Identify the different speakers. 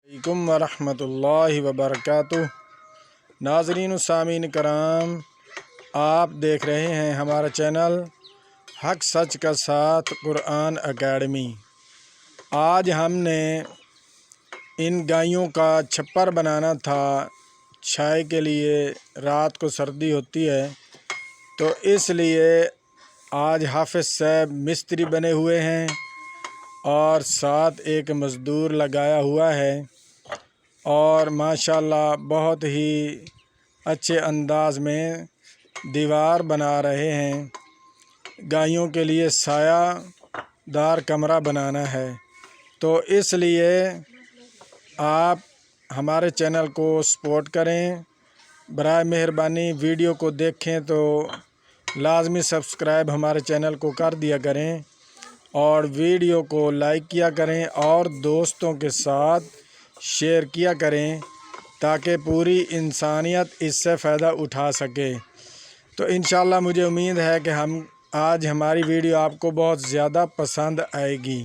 Speaker 1: علیکم ورحمۃ اللہ وبرکاتہ۔ ناظرین و سامعین کرام، آپ دیکھ رہے ہیں ہمارا چینل حق سچ کا ساتھ قرآن اکیڈمی۔ آج ہم نے ان گایوں کا چھپر بنانا تھا چھائے کے لیے، رات کو سردی ہوتی ہے تو اس لیے آج حافظ صاحب مستری بنے ہوئے ہیں اور ساتھ ایک مزدور لگایا ہوا ہے اور ماشاءاللہ بہت ہی اچھے انداز میں دیوار بنا رہے ہیں۔ گایوں کے لیے سایہ دار کمرہ بنانا ہے، تو اس لیے آپ ہمارے چینل کو سپورٹ کریں۔ برائے مہربانی ویڈیو کو دیکھیں تو لازمی سبسکرائب ہمارے چینل کو کر دیا کریں اور ویڈیو کو لائک کیا کریں اور دوستوں کے ساتھ شیئر کیا کریں تاکہ پوری انسانیت اس سے فائدہ اٹھا سکے۔ تو انشاءاللہ مجھے امید ہے کہ آج ہماری ویڈیو آپ کو بہت زیادہ پسند آئے گی۔